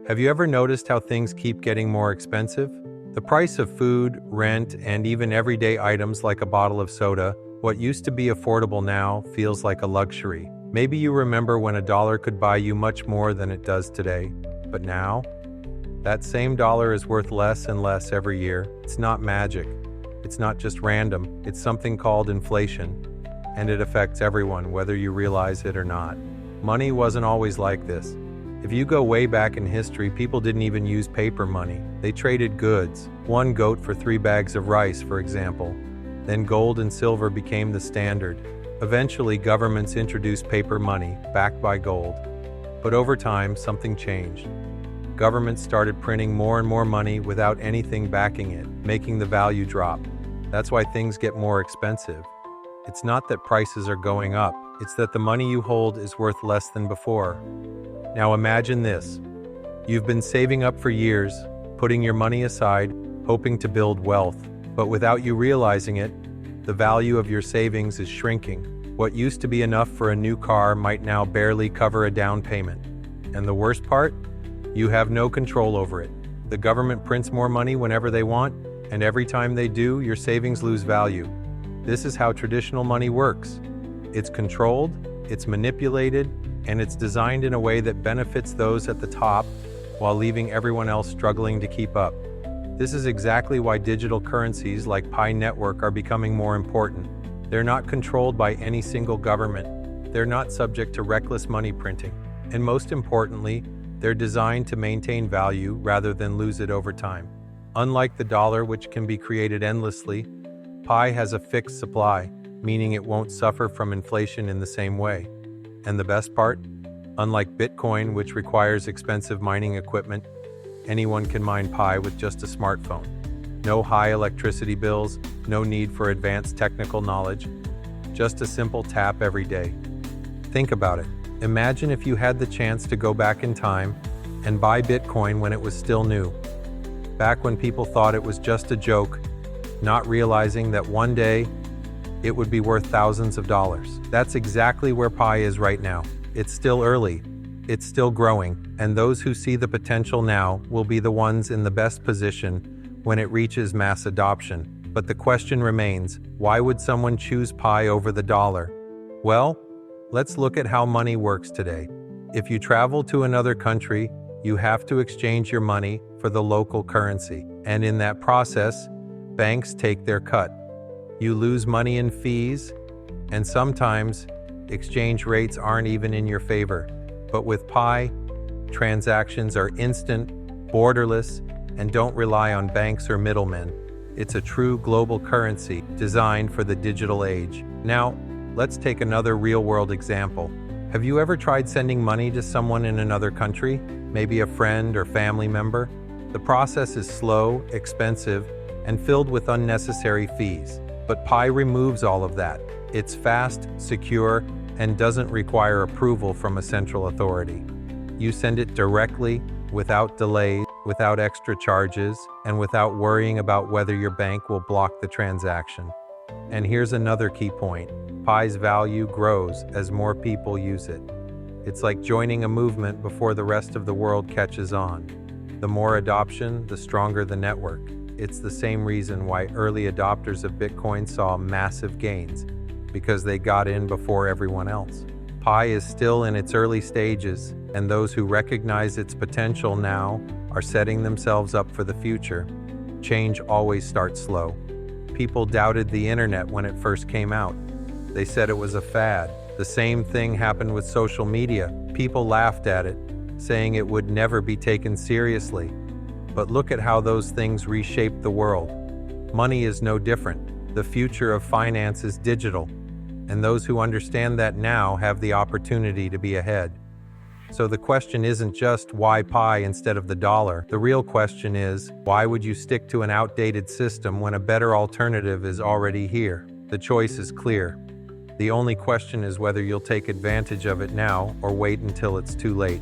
Have you ever noticed how things keep getting more expensive? The price of food, rent, and even everyday items like a bottle of soda, what used to be affordable now feels like a luxury. Maybe you remember when a dollar could buy you much more than it does today. But now, that same dollar is worth less and less every year. It's not magic. It's not just random. It's something called inflation. And it affects everyone, whether you realize it or not. Money wasn't always like this. If you go way back in history, people didn't even use paper money. They traded goods. 1 goat for 3 bags of rice, for example. Then gold and silver became the standard. Eventually, governments introduced paper money, backed by gold. But over time, something changed. Governments started printing more and more money without anything backing it, making the value drop. That's why things get more expensive. It's not that prices are going up, it's that the money you hold is worth less than before. Now imagine this. You've been saving up for years, putting your money aside, hoping to build wealth. But without you realizing it, the value of your savings is shrinking. What used to be enough for a new car might now barely cover a down payment. And the worst part? You have no control over it. The government prints more money whenever they want, and every time they do, your savings lose value. This is how traditional money works. It's controlled, it's manipulated, and it's designed in a way that benefits those at the top while leaving everyone else struggling to keep up. This is exactly why digital currencies like Pi Network are becoming more important. They're not controlled by any single government. They're not subject to reckless money printing. And most importantly, they're designed to maintain value rather than lose it over time. Unlike the dollar, which can be created endlessly, Pi has a fixed supply, meaning it won't suffer from inflation in the same way. And the best part? Unlike Bitcoin, which requires expensive mining equipment, anyone can mine Pi with just a smartphone. No high electricity bills, no need for advanced technical knowledge, just a simple tap every day. Think about it. Imagine if you had the chance to go back in time and buy Bitcoin when it was still new. Back when people thought it was just a joke, not realizing that one day it would be worth thousands of dollars. That's exactly where Pi is right now. It's still early, it's still growing, and those who see the potential now will be the ones in the best position when it reaches mass adoption. But the question remains, why would someone choose Pi over the dollar? Well, let's look at how money works today. If you travel to another country, you have to exchange your money for the local currency. And in that process, banks take their cut. You lose money in fees, and sometimes exchange rates aren't even in your favor. But with Pi, transactions are instant, borderless, and don't rely on banks or middlemen. It's a true global currency designed for the digital age. Now, let's take another real-world example. Have you ever tried sending money to someone in another country? Maybe a friend or family member? The process is slow, expensive, and filled with unnecessary fees. But Pi removes all of that. It's fast, secure, and doesn't require approval from a central authority. You send it directly, without delays, without extra charges, and without worrying about whether your bank will block the transaction. And here's another key point. Pi's value grows as more people use it. It's like joining a movement before the rest of the world catches on. The more adoption, the stronger the network. It's the same reason why early adopters of Bitcoin saw massive gains, because they got in before everyone else. Pi is still in its early stages, and those who recognize its potential now are setting themselves up for the future. Change always starts slow. People doubted the internet when it first came out. They said it was a fad. The same thing happened with social media. People laughed at it, saying it would never be taken seriously. But look at how those things reshaped the world. Money is no different. The future of finance is digital, and those who understand that now have the opportunity to be ahead. So the question isn't just why Pi instead of the dollar. The real question is, why would you stick to an outdated system when a better alternative is already here? The choice is clear. The only question is whether you'll take advantage of it now or wait until it's too late.